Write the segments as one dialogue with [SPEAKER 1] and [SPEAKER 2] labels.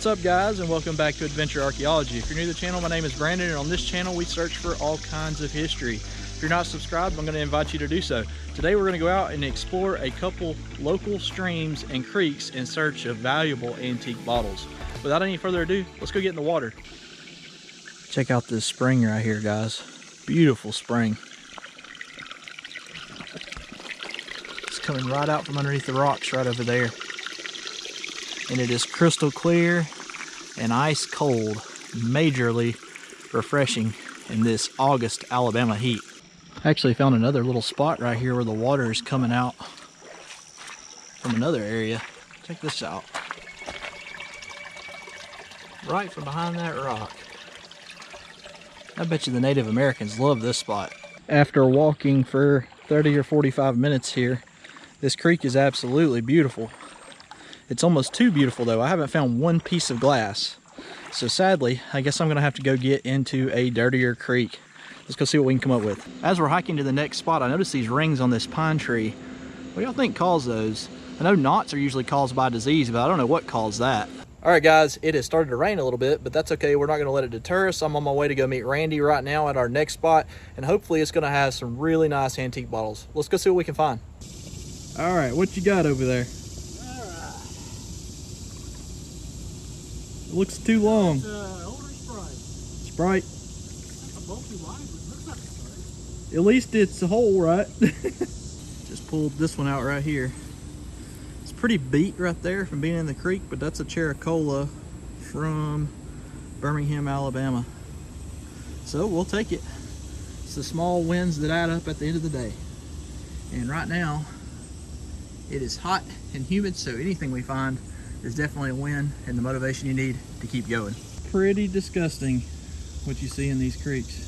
[SPEAKER 1] What's up guys, and welcome back to Adventure Archaeology. If you're new to the channel, my name is Brandon, and on this channel we search for all kinds of history. If you're not subscribed, I'm going to invite you to do so. Today we're going to go out and explore a couple local streams and creeks in search of valuable antique bottles. Without any further ado, let's go get in the water. Check out this spring right here, guys. Beautiful spring. It's coming right out from underneath the rocks right over there. And it is crystal clear and ice cold, majorly refreshing in this August Alabama heat. I actually found another little spot right here where the water is coming out from another area. Check this out. Right from behind that rock. I bet you the Native Americans love this spot. After walking for 30 or 45 minutes here, this creek is absolutely beautiful. It's almost too beautiful though. I haven't found one piece of glass. So sadly, I guess I'm gonna have to go get into a dirtier creek. Let's go see what we can come up with. As we're hiking to the next spot, I noticed these rings on this pine tree. What do y'all think caused those? I know knots are usually caused by disease, but I don't know what caused that. All right guys, it has started to rain a little bit, but that's okay. We're not gonna let it deter us. I'm on my way to go meet Randy right now at our next spot, and hopefully it's gonna have some really nice antique bottles. Let's go see what we can find. All right, what you got over there? It looks too long.
[SPEAKER 2] It's older Sprite.
[SPEAKER 1] Sprite.
[SPEAKER 2] It's a bulky wine, but it looks like a Sprite.
[SPEAKER 1] At least it's a whole, right? Just pulled this one out right here. It's pretty beat right there from being in the creek, but that's a Chericola from Birmingham, Alabama. So we'll take it. It's the small wins that add up at the end of the day. And right now, it is hot and humid, so anything we find is definitely a win and the motivation you need to keep going. Pretty disgusting what you see in these creeks.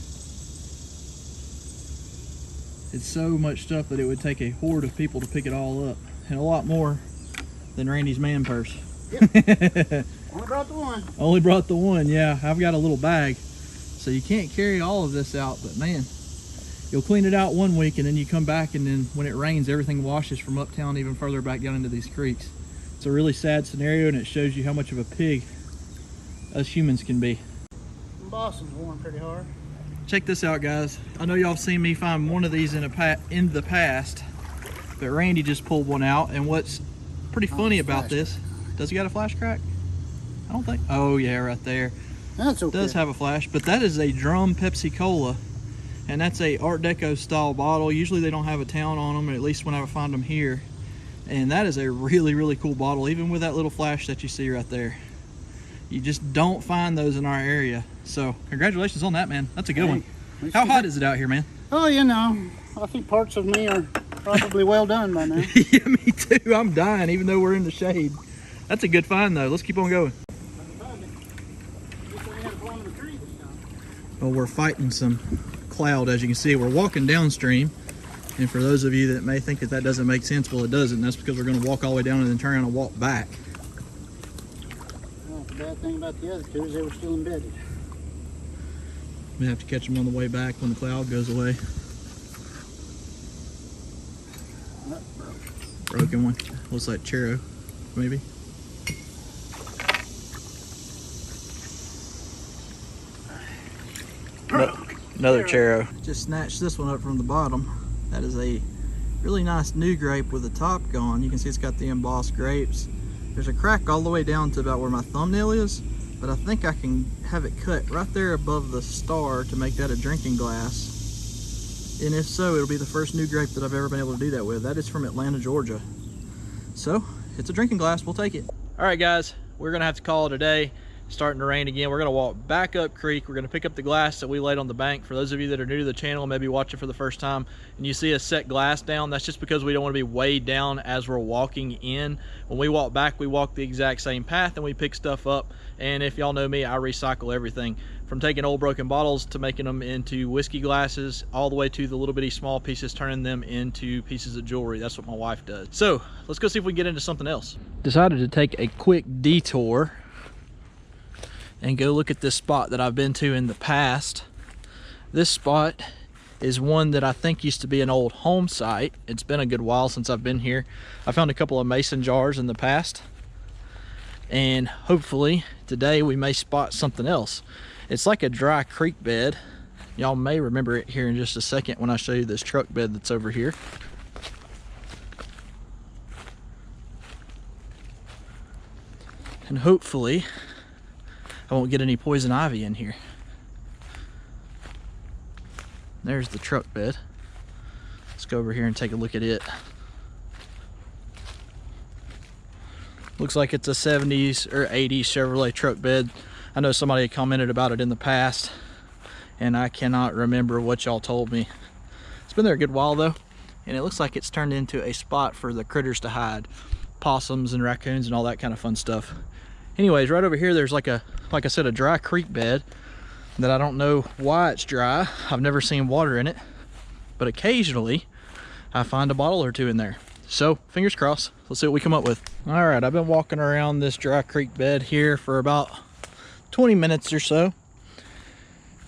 [SPEAKER 1] It's so much stuff that it would take a horde of people to pick it all up, and a lot more than Randy's man purse.
[SPEAKER 2] Yep. Only brought the one.
[SPEAKER 1] Only brought the one, yeah. I've got a little bag, so you can't carry all of this out, but man, you'll clean it out one week and then you come back, and then when it rains, everything washes from uptown even further back down into these creeks. It's a really sad scenario, and it shows you how much of a pig us humans can be.
[SPEAKER 2] Boston's worn pretty hard.
[SPEAKER 1] Check this out, guys. I know y'all have seen me find one of these in the past, but Randy just pulled one out, and what's pretty funny about this, does he got a flash crack? I don't think. Oh yeah, right there.
[SPEAKER 2] That's okay.
[SPEAKER 1] It does have a flash, but that is a drum Pepsi Cola, and that's a Art Deco style bottle. Usually they don't have a town on them, or at least when I find them here. And that is a really, really cool bottle, even with that little flash that you see right there. You just don't find those in our area. So congratulations on that, man. That's a good one. How hot is it out here, man?
[SPEAKER 2] Oh, you know, I think parts of me are probably well done by now.
[SPEAKER 1] Yeah, me too. I'm dying, even though we're in the shade. That's a good find, though. Let's keep on going. Well, we're fighting some cloud, as you can see. We're walking downstream. And for those of you that may think that that doesn't make sense, well, it doesn't. That's because we're going to walk all the way down and then turn around and walk back.
[SPEAKER 2] Well, the bad thing about the other two is they were still embedded.
[SPEAKER 1] We have to catch them on the way back when the cloud goes away. Broken one. Looks like Chero, maybe. Another Chero. Just snatched this one up from the bottom. That is a really nice new grape with the top gone. You can see it's got the embossed grapes. There's a crack all the way down to about where my thumbnail is, but I think I can have it cut right there above the star to make that a drinking glass. And if so, it'll be the first new grape that I've ever been able to do that with. That is from Atlanta, Georgia. So it's a drinking glass, we'll take it. All right guys, we're gonna have to call it a day. Starting to rain again. We're gonna walk back up creek. We're gonna pick up the glass that we laid on the bank. For those of you that are new to the channel, maybe watching for the first time, and you see us set glass down, that's just because we don't want to be weighed down as we're walking in. When we walk back, we walk the exact same path and we pick stuff up. And if y'all know me, I recycle everything, from taking old broken bottles to making them into whiskey glasses, all the way to the little bitty small pieces, turning them into pieces of jewelry. That's what my wife does. So let's go see if we can get into something else. Decided to take a quick detour and go look at this spot that I've been to in the past. This spot is one that I think used to be an old home site. It's been a good while since I've been here. I found a couple of mason jars in the past, and hopefully today we may spot something else. It's like a dry creek bed. Y'all may remember it here in just a second when I show you this truck bed that's over here. And hopefully I won't get any poison ivy in here. There's the truck bed. Let's go over here and take a look at it. Looks like it's a 70s or 80s Chevrolet truck bed. I know somebody had commented about it in the past, and I cannot remember what y'all told me. It's been there a good while though, and it looks like it's turned into a spot for the critters to hide. Possums and raccoons and all that kind of fun stuff. Anyways, right over here there's like I said, a dry creek bed that I don't know why it's dry. I've never seen water in it, but occasionally I find a bottle or two in there. So fingers crossed, let's see what we come up with. All right, I've been walking around this dry creek bed here for about 20 minutes or so.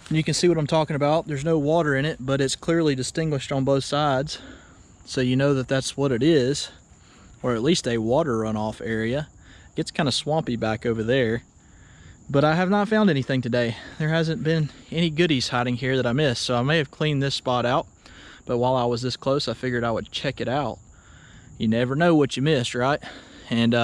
[SPEAKER 1] And you can see what I'm talking about. There's no water in it, but it's clearly distinguished on both sides. So you know that that's what it is, or at least a water runoff area. It gets kind of swampy back over there, but I have not found anything today. There hasn't been any goodies hiding here that I missed, so I may have cleaned this spot out, but while I was this close, I figured I would check it out. You never know what you missed, right? And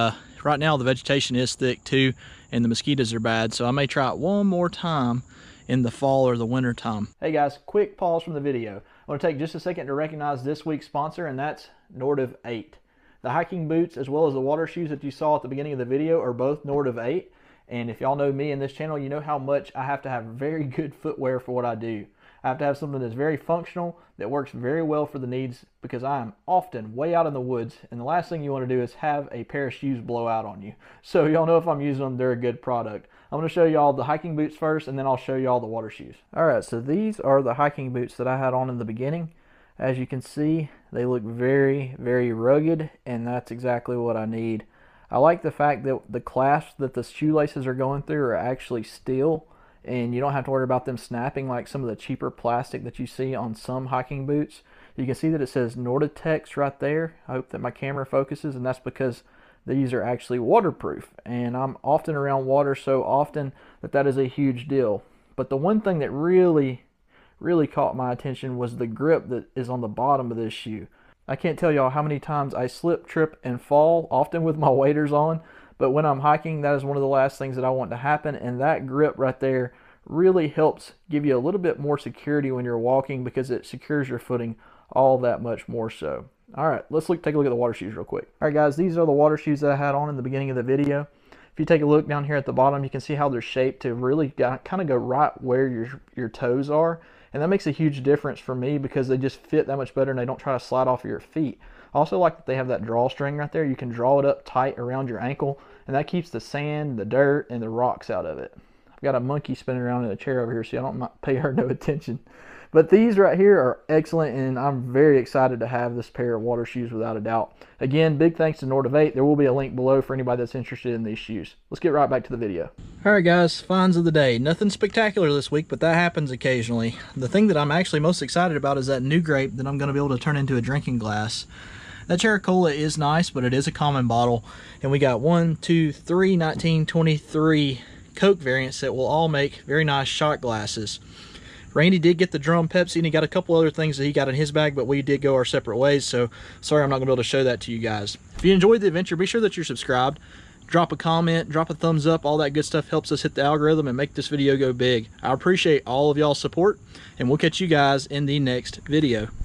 [SPEAKER 1] right now the vegetation is thick too, and the mosquitoes are bad, so I may try it one more time in the fall or the winter time. Hey guys, quick pause from the video. I want to take just a second to recognize this week's sponsor, and that's Nordiv 8. The hiking boots as well as the water shoes that you saw at the beginning of the video are both Nordiv 8. And if y'all know me in this channel, you know how much I have to have very good footwear for what I do. I have to have something that's very functional, that works very well for the needs, because I am often way out in the woods, and the last thing you want to do is have a pair of shoes blow out on you. So y'all know if I'm using them, they're a good product. I'm going to show y'all the hiking boots first, and then I'll show y'all the water shoes. Alright, so these are the hiking boots that I had on in the beginning. As you can see, they look very, very rugged, and that's exactly what I need. I like the fact that the clasps that the shoelaces are going through are actually steel, and you don't have to worry about them snapping like some of the cheaper plastic that you see on some hiking boots. You can see that it says Nordatex right there. I hope that my camera focuses, and that's because these are actually waterproof, and I'm often around water so often that is a huge deal. But the one thing that really caught my attention was the grip that is on the bottom of this shoe. I can't tell y'all how many times I slip, trip, and fall, often with my waders on, but when I'm hiking, that is one of the last things that I want to happen, and that grip right there really helps give you a little bit more security when you're walking, because it secures your footing all that much more so. Alright, let's take a look at the water shoes real quick. Alright guys, these are the water shoes that I had on in the beginning of the video. If you take a look down here at the bottom, you can see how they're shaped to really kind of go right where your toes are. And that makes a huge difference for me, because they just fit that much better and they don't try to slide off of your feet. I also like that they have that drawstring right there. You can draw it up tight around your ankle, and that keeps the sand, the dirt, and the rocks out of it. I've got a monkey spinning around in a chair over here, so I don't pay her no attention. But these right here are excellent, and I'm very excited to have this pair of water shoes without a doubt. Again, big thanks to Nordiv 8. There will be a link below for anybody that's interested in these shoes. Let's get right back to the video. Alright guys, finds of the day. Nothing spectacular this week, but that happens occasionally. The thing that I'm actually most excited about is that new grape that I'm going to be able to turn into a drinking glass. That Chericola is nice, but it is a common bottle. And we got 1, 2, 3, 19, 23 Coke variants that will all make very nice shot glasses. Randy did get the drum Pepsi, and he got a couple other things that he got in his bag, but we did go our separate ways, so sorry I'm not going to be able to show that to you guys. If you enjoyed the adventure, be sure that you're subscribed. Drop a comment, drop a thumbs up. All that good stuff helps us hit the algorithm and make this video go big. I appreciate all of y'all's support, and we'll catch you guys in the next video.